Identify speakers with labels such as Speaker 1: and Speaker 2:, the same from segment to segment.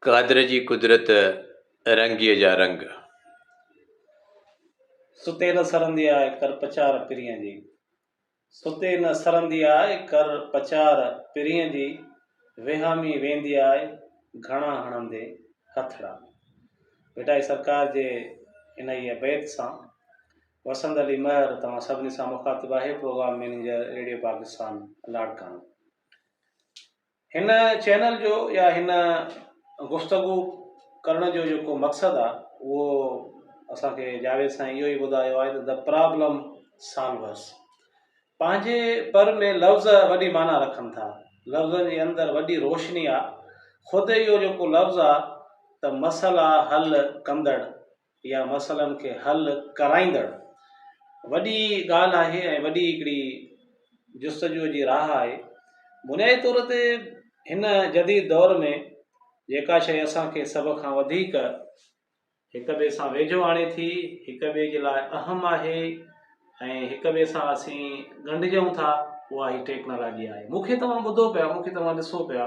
Speaker 1: कादर जी कुदरत रंगीअ जा रंग।
Speaker 2: सुते न सरंदी आहे कर पचार पिरीअ जी। सुते न सरंदी आहे कर पचार पिरीअ जी। वेहामी वेंदी आहे घणा हणंदे हथड़ा। बेटा सरकार जे इन बैत सां वसंत अली महर तव्हां सभिनी सां मुखातिब आहे। Programme manager radio Pakistan Larkana. हिन चैनल जो या हिन गुफ्तगू करण जो जेको मक़सदु आहे उहो असांखे जावेद साईं इहो ई ॿुधायो आहे त द प्रॉब्लम सॉल्वर्स। पंहिंजे पर में लफ़्ज़ वॾी माना रखनि था, लफ़्ज़नि जे अंदरि वॾी रोशनी आहे। ख़ुदि इहो जेको लफ़्ज़ आहे त मसइला हल कंदड़ या मसइलनि खे हल कराईंदड़ वॾी ॻाल्हि आहे ऐं वॾी हिकिड़ी जुस्तजूअ जी राह आहे। बुनियादी तौर ते हिन जदीद दौर में जेका शइ असांखे सभ खां वधीक हिक ॿिए सां वेझो आणे थी, हिक ॿिए जे लाइ अहम आहे ऐं हिक ॿिए सां असीं ॻंढिजूं था, उहा ही टेक्नोलॉजी आहे। मूंखे तव्हां ॿुधो पिया, मूंखे तव्हां ॾिसो पिया,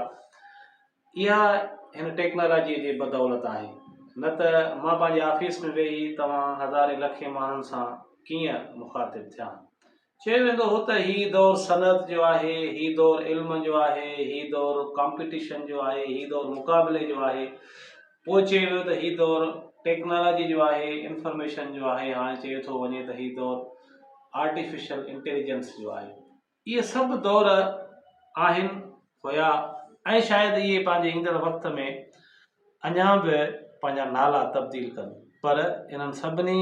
Speaker 2: इहा हिन टेक्नोलॉजीअ जी बदौलत आहे। न त मां पंहिंजे ऑफिस में वेही तव्हां हज़ारे लखे माण्हुनि सां कीअं मुखातिब थियां। चयो वेंदो हो त ही दौर सनत जो आहे, ही दौर इल्म जो आहे, ही दौर कॉम्पिटिशन जो आहे, ही दौर मुक़ाबले जो आहे। पोइ चयो वियो त ही दौर टेक्नोलॉजी जो आहे, इंफॉर्मेशन जो आहे। हाणे चयो थो वञे त ही दौर आर्टिफिशियल इंटेलिजेंस जो आहे। इहे सभु दौर आहिनि हुया ऐं शायदि इहे पंहिंजे ईंदड़ वक़्त में अञा बि पंहिंजा नाला तब्दील कनि। पर इन्हनि सभिनी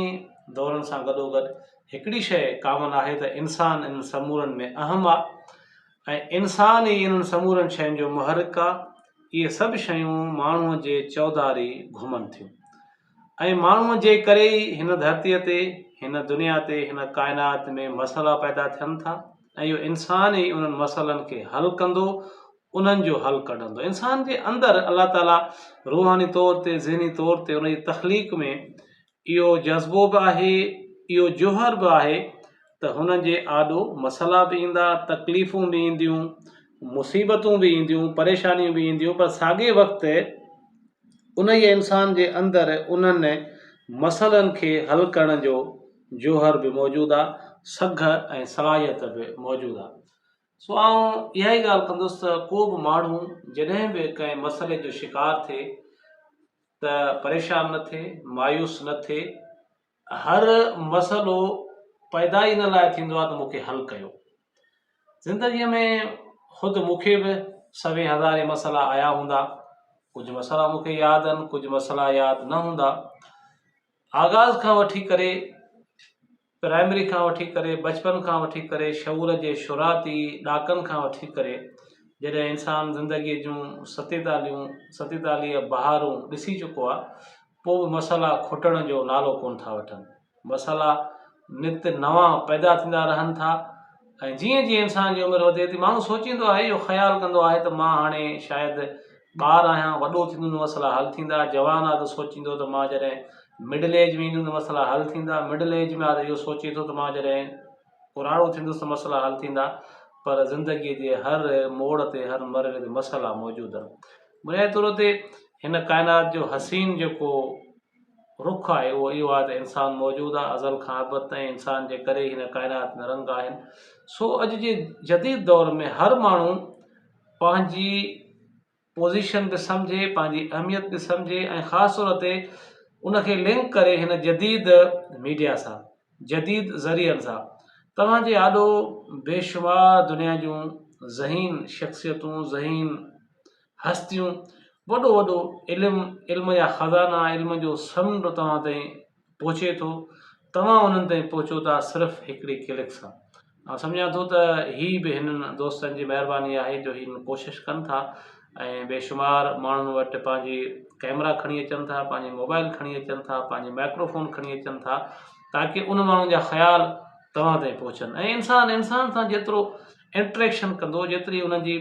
Speaker 2: दौरनि सां गॾोगॾु हिकिड़ी शइ कामन आहे त इंसान इन्हनि समूरनि में अहम आहे ऐं इंसान ई इन्हनि समूरनि शयुनि जो मुहरिक आहे। इहे सभु शयूं माण्हूअ जे चौधारी घुमनि थियूं ऐं माण्हूअ जे करे ई हिन धरतीअ ते, हिन दुनिया ते, हिन काइनात में मसइला पैदा थियनि था ऐं इहो इंसान ई उन्हनि मसइलनि खे हल कंदो, उन्हनि जो हल कढंदो। इंसान जे अंदरि अल्लाह ताला रूहानी तौर ते, ज़हनी तौर ते, उन जी तख़लीक़ में इहो जज़्बो बि आहे, इहो जोहर बि आहे त हुन जे आॾो मसइला बि ईंदा, तकलीफ़ूं बि ईंदियूं, मुसीबतूं बि ईंदियूं, परेशानियूं बि ईंदियूं। पर साॻे वक़्तु उन ई इंसान जे अंदरि उन्हनि मसइलनि खे हल करण जो जोहर बि मौजूदु आहे, सघ ऐं सलाहियत बि मौजूदु आहे। सो आउं इहा ई ॻाल्हि कंदुसि त को बि माण्हू जॾहिं बि कंहिं मसइले जो शिकार थिए त परेशान न थिए, मायूस न थिए। हर मसइलो पैदा ई न लाइ थींदो आहे त मूंखे हल कयो। ज़िंदगीअ में ख़ुदि मूंखे बि सवे हज़ारे मसइला आया हूंदा, कुझु मसइला मूंखे यादि आहिनि, कुझु मसइला यादि न हूंदा। आगाज़ खां वठी करे, प्राइमरी खां वठी करे, बचपन खां वठी करे, शऊर जे शुराती ॾाकनि खां वठी करे, जॾहिं इंसानु ज़िंदगीअ जूं 47 बहारूं ॾिसी चुको आहे, पोइ बि मसइला खुटण जो नालो कोन था वठनि। मसइला नित नवां पैदा थींदा रहनि था ऐं जीअं जीअं इंसान जी उमिरि वधे थी, माण्हू सोचींदो आहे, इहो ख़्यालु कंदो आहे त मां हाणे शायदि ॿार आहियां, वॾो थींदुमि मसइला हल थींदा। जवान आहे त सोचींदो त मां जॾहिं मिडिल एज में ईंदुमि त मसइला हल थींदा। मिडिल एज में आहे त इहो सोचे थो त मां जॾहिं पुराणो थींदुसि त मसइला हल थींदा। पर ज़िंदगीअ जे हर मोड़ ते, हर मरहले ते मसइला मौजूदु आहिनि। बुनियादी तौर ते हिन काइनात जो हसीन जेको रुख आहे उहो इहो आहे त इंसानु मौजूदु आहे। अज़ल खां अबद ताईं इंसान जे करे हिन काइनात में रंग आहिनि। सो अॼु जे जदीद दौर में हर माण्हू पंहिंजी पोज़ीशन बि सम्झे, पंहिंजी अहमियत बि सम्झे ऐं ख़ासि तौर ते उनखे लिंक करे हिन जदीद मीडिया सां, जदीद ज़रियनि सां। तव्हांजे आॾो बेशुमार दुनिया जूं ज़हीन शख़्सियतूं, ज़हीन हस्तियूं, वॾो वॾो इल्म जा ख़ज़ाना, इल्म जो समुंड तव्हां ताईं पहुचे थो। तव्हां उन्हनि ताईं पहुचो था सिर्फ़ु हिकिड़ी क्लिक सां। मां सम्झां थो त ही बि हिननि दोस्तनि जी महिरबानी आहे जो हिन कोशिशि कनि था ऐं बेशुमार माण्हुनि वटि पंहिंजी कैमरा खणी अचनि था, पंहिंजी मोबाइल खणी अचनि था, पंहिंजी माइक्रोफोन खणी अचनि था, ताकी उन माण्हुनि जा ख़्याल तव्हां ताईं पहुचनि। ऐं इंसान सां जेतिरो इंट्रैक्शन कंदो, जेतिरी उन्हनि जी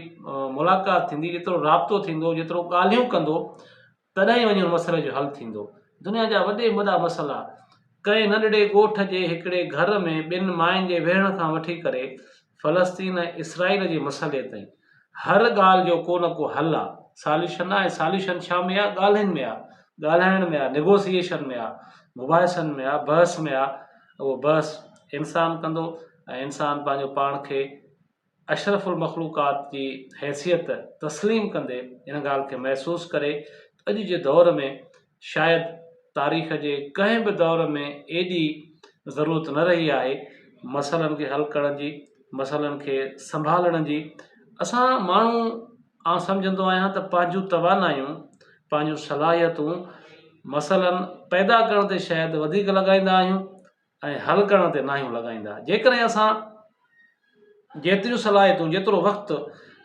Speaker 2: मुलाक़ात थींदी, जेतिरो राब्तो थींदो, जेतिरो ॻाल्हियूं कंदो, तॾहिं वञी उन मसइले जो हल थींदो। दुनिया जा वॾे वॾा मसइला कंहिं नंढड़े ॻोठ जे हिकिड़े घर में ॿिनि माइनि जे वेहण खां वठी करे फ़लस्तीन ऐं इसराईल जे मसइले ताईं हर ॻाल्हि जो को न को हल आहे। सॉल्यूशन आहे। सॉल्यूशन छा में आहे? ॻाल्हियुनि में आहे, ॻाल्हाइण में आहे, नेगोसिएशन में आहे, मुबाहिसनि में आहे, बहस में आहे। उहो बहस इंसानु कंदो ऐं इंसानु पंहिंजो पाण खे अशरफुल मखलूक़ात जी हैसियत तस्लीम कंदे इन ॻाल्हि खे महसूसु करे अॼु जे दौर में शायदि तारीख़ जे कंहिं बि दौर में एॾी ज़रूरत न रही आहे मसइलनि खे हल करण जी, मसइलनि खे संभालण जी। असां माण्हू आउं सम्झंदो आहियां त पंहिंजूं तवानायूं, पंहिंजूं सलाहियतूं मसइलनि पैदा करण ते शायदि वधीक लॻाईंदा आहियूं ऐं हल करण ते न आहियूं लॻाईंदा। जेकॾहिं असां जेतिरियूं सलाहियतूं, जेतिरो वक़्तु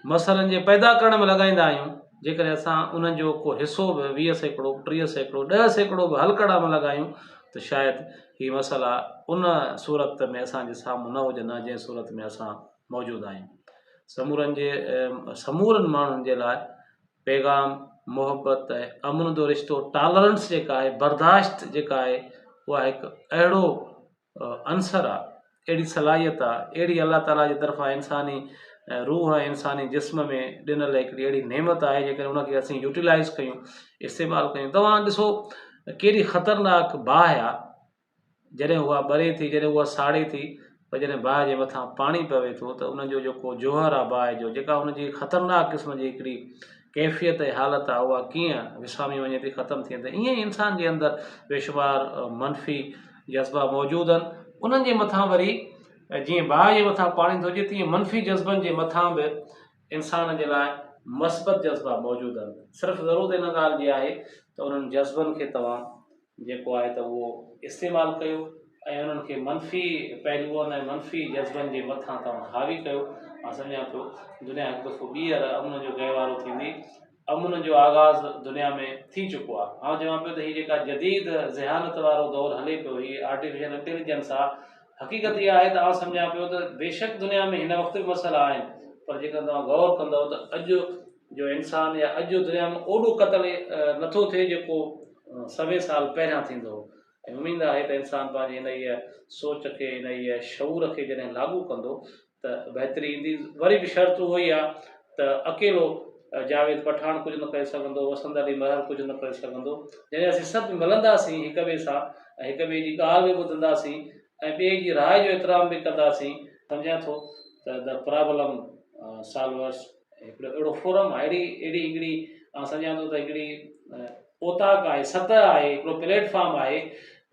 Speaker 2: मसइलनि जे पैदा करण में लॻाईंदा आहियूं, जेकॾहिं असां उन्हनि जो को हिसो बि 20% 30% 10% बि हल करण में लॻायूं त शायदि हीअ मसइला उन सूरत में असांजे साम्हूं न हुजनि जंहिं सूरत में असां मौजूदु आहियूं। समूरनि माण्हुनि जे लाइ पैगाम मोहबत ऐं अमन जो रिश्तो, टॉलरेंस जेका आहे, बर्दाश्त जेका आहे, उहा हिकु अहिड़ो अंसर आहे, अहिड़ी सलाहियत आहे, अहिड़ी अलाह ताला जी तरफ़ां इंसानी रूह ऐं इंसानी जिस्म में ॾिनल हिकिड़ी अहिड़ी नेमत आहे जेकॾहिं उनखे असीं यूटिलाइज़ कयूं, इस्तेमालु कयूं। तव्हां ॾिसो केॾी ख़तरनाक बाहि आहे, जॾहिं उहा ॿरे थी, जॾहिं उहा साड़े थी, पर जॾहिं बाहि जे मथां पाणी पवे थो त उनजो जेको जोहर आहे बाहि जो, जेका उनजी ख़तरनाक क़िस्म जी हिकिड़ी कैफ़ियत ऐं हालत आहे, उहा कीअं विसामी वञे थी, ख़तमु थी वेंदी। ईअं ई इंसान जे अंदरि बेशुमार मनफ़ी जज़्बा मौजूदु आहिनि। उन्हनि जे मथां वरी जीअं बाहि जे मथां पाणी थो अचे तीअं मनफ़ी जज़्बनि जे मथां बि इंसान जे लाइ मस्बत जज़्बा मौजूदु आहिनि। सिर्फ़ु ज़रूरत इन ॻाल्हि जी आहे त उन्हनि जज़्बनि खे तव्हां जेको आहे त उहो इस्तेमालु कयो ऐं उन्हनि खे मनफ़ी पहलुअनि ऐं मनफ़ी जज़्बनि जे मथां तव्हां हावी कयो। मां सम्झां पियो दुनिया हिकु दफ़ो ॿीहर अमन जो गहिवारो थींदी। अमन जो आगाज़ दुनिया में थी चुको आहे। मां चवां पियो त हीअ जेका जदीद ज़हानत वारो दौरु हले पियो, हीअ आर्टिफिशियल इंटेलिजेंस आहे, हक़ीक़त इहा आहे त आउं सम्झां पियो त बेशक दुनिया में हिन वक़्तु बि मसइला आहिनि, पर जेकर तव्हां गौर कंदव त अॼु जो इंसानु या अॼु दुनिया में ओॾो क़तल नथो थिए जेको 100 साल पहिरियां थींदो हो। ऐं उमेद आहे त इंसानु पंहिंजी इन इहा सोच खे, इन इहा शऊर खे जॾहिं लागू कंदो त बहितरी ईंदी। वरी बि शर्त उहो ई आहे त अकेलो जावेद पठान कुझु न करे सघंदो, वसंत अली महर कुझु न करे सघंदो। जॾहिं असीं सभु मिलंदासीं हिक ॿिए सां ऐं हिक ॿिए जी ॻाल्हि बि ॿुधंदासीं ऐं ॿिए जी राय जो एतिराम बि कंदासीं, सम्झां थो त द प्रॉब्लम सॉल्वर्स हिकिड़ो अहिड़ो फोरम आहे, अहिड़ी हिकिड़ी सम्झां थो त हिकिड़ी ओताक आहे, सतह आहे, हिकिड़ो प्लेटफॉर्म आहे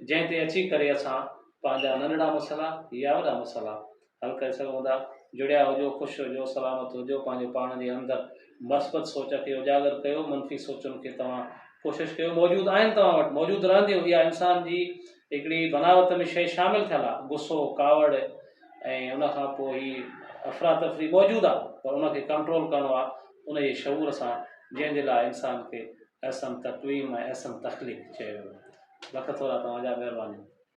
Speaker 2: जंहिं ते अची करे असां पंहिंजा नंढड़ा मसइला या वॾा मसइला हल करे सघूं था। जुड़िया हुजो, ख़ुशि हुजो, सलामत हुजो, पंहिंजो पाण जे अंदरि मस्बत सोच खे उजागर कयो, मनफ़ी सोचुनि खे तव्हां कोशिशि कयो। मौजूदु आहिनि, तव्हां वटि मौजूदु रहंदियूं। इहा इंसान जी हिकिड़ी बनावट में शइ शामिलु थियल आहे, गुस्सो, कावड़ ऐं उनखां पोइ ही अफ़रा तफ़री मौजूदु आहे, पर उनखे कंट्रोल करिणो आहे उन जे शऊर सां, जंहिंजे लाइ इंसान खे अहसन तक़वीम ऐं अहसन तख़लीक़ चयो वियो। लख थोरा तव्हांजा, महिरबानी।